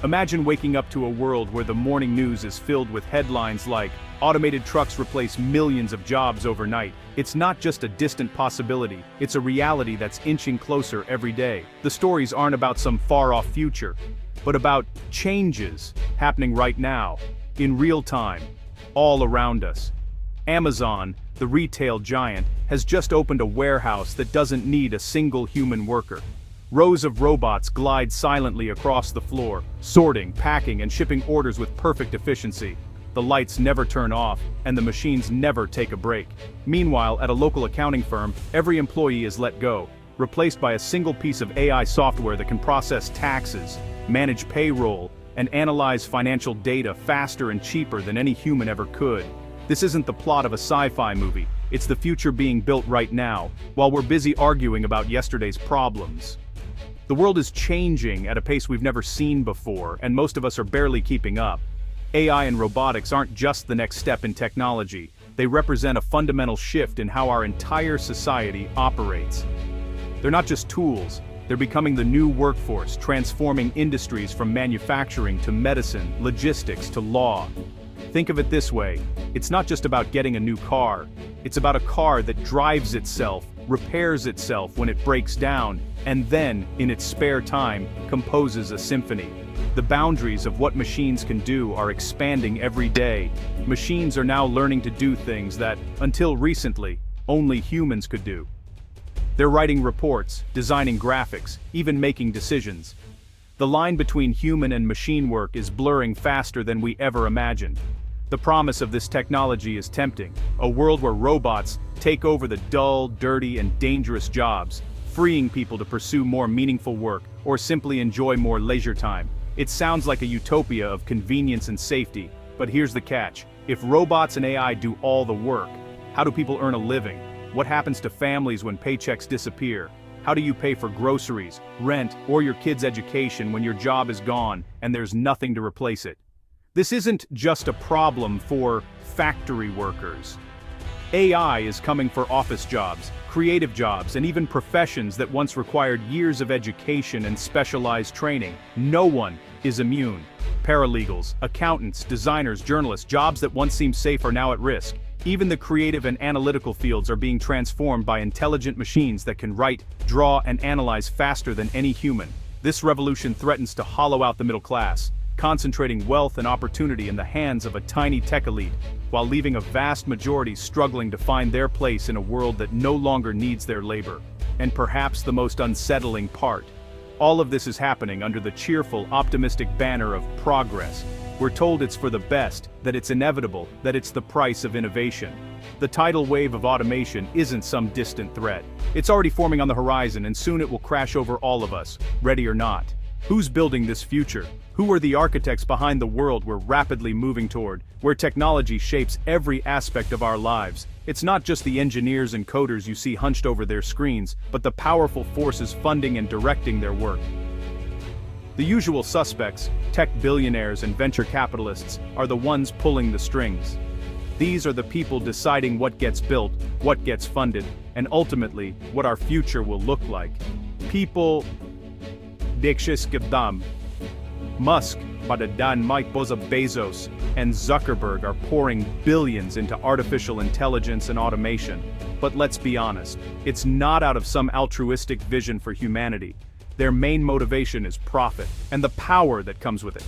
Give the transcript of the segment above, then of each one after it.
Imagine waking up to a world where the morning news is filled with headlines like, "Automated trucks replace millions of jobs overnight." It's not just a distant possibility, it's a reality that's inching closer every day. The stories aren't about some far-off future, but about changes happening right now, in real time, all around us. Amazon, the retail giant, has just opened a warehouse that doesn't need a single human worker. Rows of robots glide silently across the floor, sorting, packing, and shipping orders with perfect efficiency. The lights never turn off, and the machines never take a break. Meanwhile, at a local accounting firm, every employee is let go, replaced by a single piece of AI software that can process taxes, manage payroll, and analyze financial data faster and cheaper than any human ever could. This isn't the plot of a sci-fi movie, it's the future being built right now, while we're busy arguing about yesterday's problems. The world is changing at a pace we've never seen before, and most of us are barely keeping up. AI and robotics aren't just the next step in technology, they represent a fundamental shift in how our entire society operates. They're not just tools, they're becoming the new workforce, transforming industries from manufacturing to medicine, logistics to law. Think of it this way, it's not just about getting a new car, it's about a car that drives itself, repairs itself when it breaks down, and then, in its spare time, composes a symphony. The boundaries of what machines can do are expanding every day. Machines are now learning to do things that, until recently, only humans could do. They're writing reports, designing graphics, even making decisions. The line between human and machine work is blurring faster than we ever imagined. The promise of this technology is tempting, a world where robots take over the dull, dirty, and dangerous jobs, freeing people to pursue more meaningful work or simply enjoy more leisure time. It sounds like a utopia of convenience and safety, but here's the catch. If robots and AI do all the work, how do people earn a living? What happens to families when paychecks disappear? How do you pay for groceries, rent, or your kids' education when your job is gone and there's nothing to replace it? This isn't just a problem for factory workers. AI is coming for office jobs, creative jobs, and even professions that once required years of education and specialized training. No one is immune. Paralegals, accountants, designers, journalists, jobs that once seemed safe are now at risk. Even the creative and analytical fields are being transformed by intelligent machines that can write, draw, and analyze faster than any human. This revolution threatens to hollow out the middle class, concentrating wealth and opportunity in the hands of a tiny tech elite, while leaving a vast majority struggling to find their place in a world that no longer needs their labor. And perhaps the most unsettling part, all of this is happening under the cheerful, optimistic banner of progress. We're told it's for the best, that it's inevitable, that it's the price of innovation. The tidal wave of automation isn't some distant threat. It's already forming on the horizon, and soon it will crash over all of us, ready or not. Who's building this future? Who are the architects behind the world we're rapidly moving toward, where technology shapes every aspect of our lives? It's not just the engineers and coders you see hunched over their screens, but the powerful forces funding and directing their work. The usual suspects, tech billionaires and venture capitalists, are the ones pulling the strings. These are the people deciding what gets built, what gets funded, and ultimately, what our future will look like. People richest Musk, Mike Bezos, and Zuckerberg are pouring billions into artificial intelligence and automation. But let's be honest, it's not out of some altruistic vision for humanity. Their main motivation is profit, and the power that comes with it.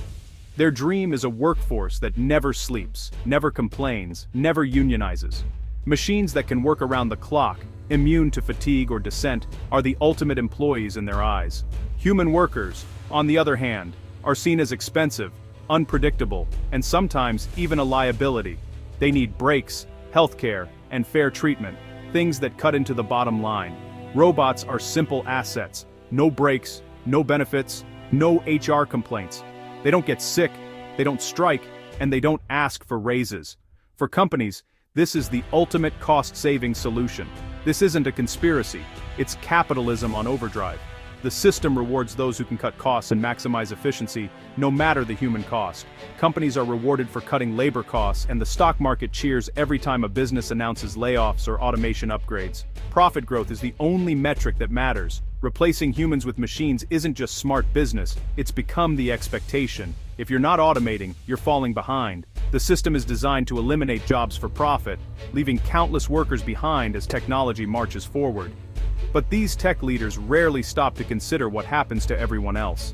Their dream is a workforce that never sleeps, never complains, never unionizes. Machines that can work around the clock, immune to fatigue or dissent, are the ultimate employees in their eyes. Human workers, on the other hand, are seen as expensive, unpredictable, and sometimes even a liability. They need breaks, healthcare, and fair treatment, things that cut into the bottom line. Robots are simple assets. No breaks, no benefits, no HR complaints. They don't get sick, they don't strike, and they don't ask for raises. For companies, this is the ultimate cost-saving solution. This isn't a conspiracy, it's capitalism on overdrive. The system rewards those who can cut costs and maximize efficiency, no matter the human cost. Companies are rewarded for cutting labor costs, and the stock market cheers every time a business announces layoffs or automation upgrades. Profit growth is the only metric that matters, Replacing humans with machines isn't just smart business, it's become the expectation. If you're not automating, you're falling behind. The system is designed to eliminate jobs for profit, leaving countless workers behind as technology marches forward. But these tech leaders rarely stop to consider what happens to everyone else.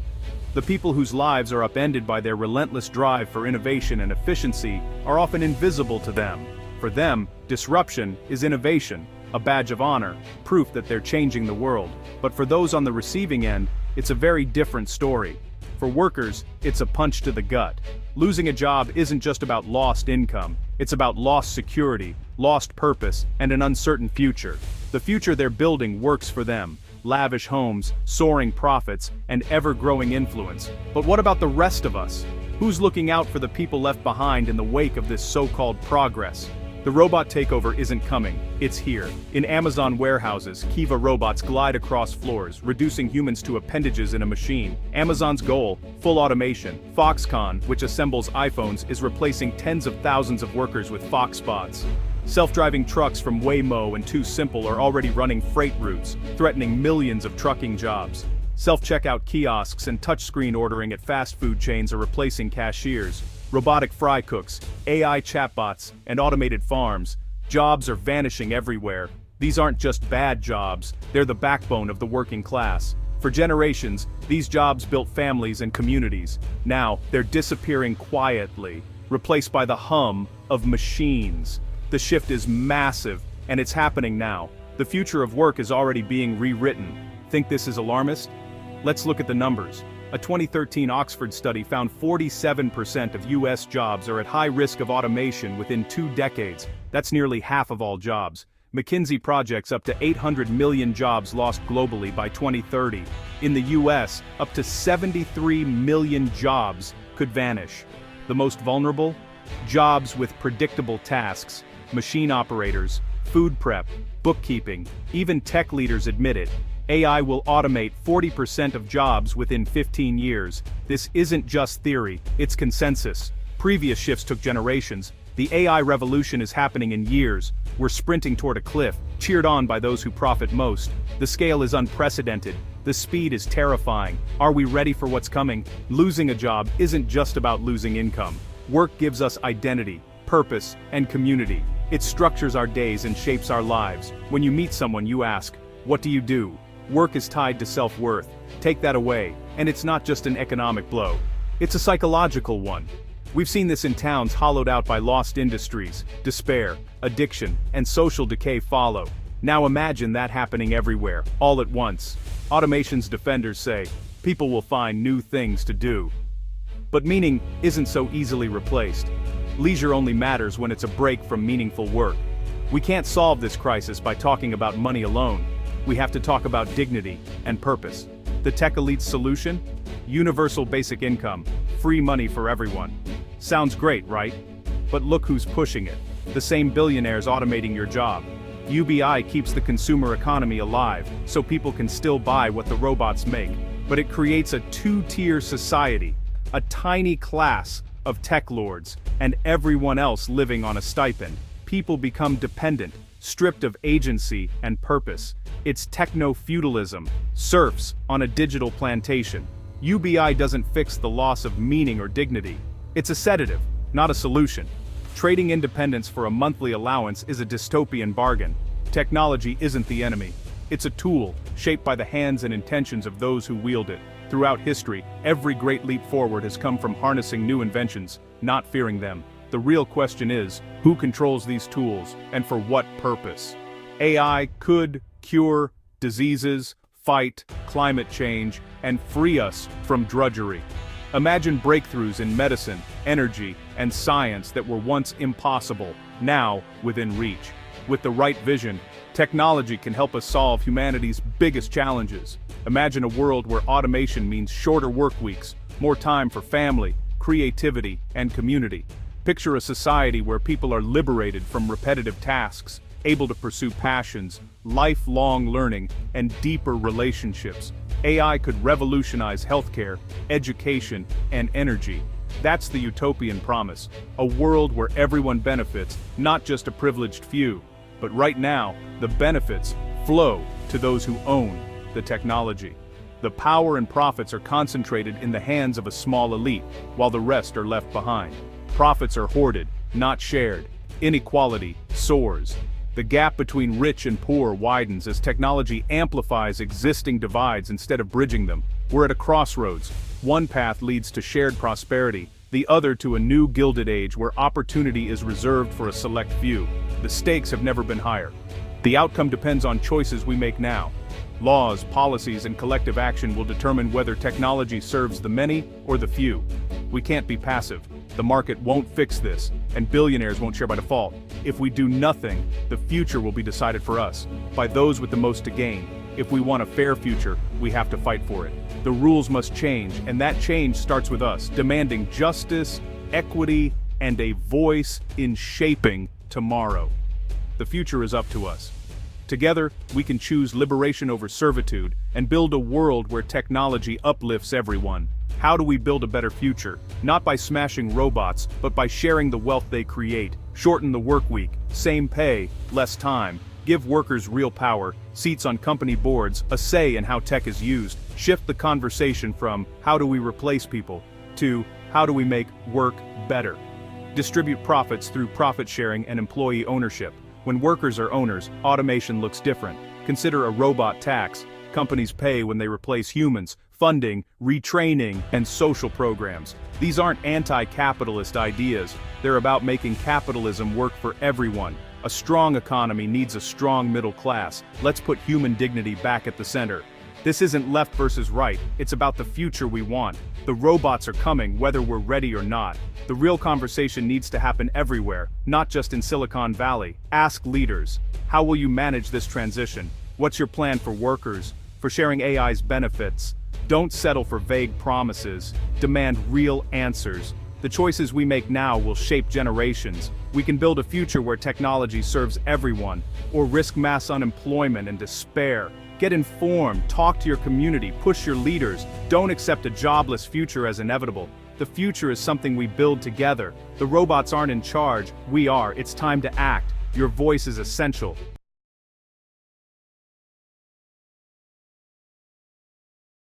The people whose lives are upended by their relentless drive for innovation and efficiency are often invisible to them. For them, disruption is innovation, a badge of honor, proof that they're changing the world. But for those on the receiving end, it's a very different story. For workers, it's a punch to the gut. Losing a job isn't just about lost income, it's about lost security, lost purpose, and an uncertain future. The future they're building works for them. Lavish homes, soaring profits, and ever-growing influence. But what about the rest of us? Who's looking out for the people left behind in the wake of this so-called progress? The robot takeover isn't coming, it's here. In Amazon warehouses, Kiva robots glide across floors, reducing humans to appendages in a machine. Amazon's goal, full automation. Foxconn, which assembles iPhones, is replacing tens of thousands of workers with Foxbots. Self-driving trucks from Waymo and Too Simple are already running freight routes, threatening millions of trucking jobs. Self-checkout kiosks and touchscreen ordering at fast food chains are replacing cashiers. Robotic fry cooks, AI chatbots, and automated farms. Jobs are vanishing everywhere. These aren't just bad jobs, they're the backbone of the working class. For generations, these jobs built families and communities. Now, they're disappearing quietly, replaced by the hum of machines. The shift is massive, and it's happening now. The future of work is already being rewritten. Think this is alarmist? Let's look at the numbers. A 2013 Oxford study found 47% of US jobs are at high risk of automation within 2 decades. That's nearly half of all jobs. McKinsey projects up to 800 million jobs lost globally by 2030. In the US, up to 73 million jobs could vanish. The most vulnerable? Jobs with predictable tasks, machine operators, food prep, bookkeeping, even tech leaders admit it. AI will automate 40% of jobs within 15 years. This isn't just theory, it's consensus. Previous shifts took generations. The AI revolution is happening in years. We're sprinting toward a cliff, cheered on by those who profit most. The scale is unprecedented. The speed is terrifying. Are we ready for what's coming? Losing a job isn't just about losing income. Work gives us identity, purpose, and community. It structures our days and shapes our lives. When you meet someone, you ask, "What do you do?" Work is tied to self-worth. Take that away, and it's not just an economic blow. It's a psychological one. We've seen this in towns hollowed out by lost industries. Despair, addiction, and social decay follow. Now imagine that happening everywhere, all at once. Automation's defenders say, people will find new things to do. But meaning isn't so easily replaced. Leisure only matters when it's a break from meaningful work. We can't solve this crisis by talking about money alone. We have to talk about dignity and purpose. The tech elite's solution? Universal basic income, free money for everyone. Sounds great, right? But look who's pushing it. The same billionaires automating your job. UBI keeps the consumer economy alive, so people can still buy what the robots make. But it creates a two-tier society, a tiny class of tech lords, and everyone else living on a stipend. People become dependent, stripped of agency and purpose. It's techno-feudalism, serfs on a digital plantation. UBI doesn't fix the loss of meaning or dignity. It's a sedative, not a solution. Trading independence for a monthly allowance is a dystopian bargain. Technology isn't the enemy. It's a tool, shaped by the hands and intentions of those who wield it. Throughout history, every great leap forward has come from harnessing new inventions, not fearing them. The real question is, who controls these tools, and for what purpose? AI could cure diseases, fight climate change, and free us from drudgery. Imagine breakthroughs in medicine, energy, and science that were once impossible, now within reach. With the right vision, technology can help us solve humanity's biggest challenges. Imagine a world where automation means shorter work weeks, more time for family, creativity, and community. Picture a society where people are liberated from repetitive tasks, able to pursue passions, lifelong learning, and deeper relationships. AI could revolutionize healthcare, education, and energy. That's the utopian promise, a world where everyone benefits, not just a privileged few. But right now, the benefits flow to those who own, the technology. The power and profits are concentrated in the hands of a small elite, while the rest are left behind. Profits are hoarded, not shared. Inequality soars. The gap between rich and poor widens as technology amplifies existing divides instead of bridging them. We're at a crossroads. One path leads to shared prosperity, the other to a new gilded age where opportunity is reserved for a select few. The stakes have never been higher. The outcome depends on choices we make now. Laws, policies, and collective action will determine whether technology serves the many or the few. We can't be passive. The market won't fix this, and billionaires won't share by default. If we do nothing, the future will be decided for us, by those with the most to gain. If we want a fair future, we have to fight for it. The rules must change, and that change starts with us, demanding justice, equity, and a voice in shaping tomorrow. The future is up to us. Together, we can choose liberation over servitude and build a world where technology uplifts everyone. How do we build a better future? Not by smashing robots, but by sharing the wealth they create. Shorten the work week, same pay, less time. Give workers real power, seats on company boards, a say in how tech is used. Shift the conversation from how do we replace people to how do we make work better. Distribute profits through profit sharing and employee ownership. When workers are owners, automation looks different. Consider a robot tax. Companies pay when they replace humans. Funding, retraining, and social programs. These aren't anti-capitalist ideas. They're about making capitalism work for everyone. A strong economy needs a strong middle class. Let's put human dignity back at the center. This isn't left versus right. It's about the future we want. The robots are coming, whether we're ready or not. The real conversation needs to happen everywhere, not just in Silicon Valley. Ask leaders. How will you manage this transition? What's your plan for workers? For sharing AI's benefits? Don't settle for vague promises. Demand real answers. The choices we make now will shape generations. We can build a future where technology serves everyone, or risk mass unemployment and despair. Get informed, talk to your community, push your leaders. Don't accept a jobless future as inevitable. The future is something we build together. The robots aren't in charge, we are. It's time to act. Your voice is essential.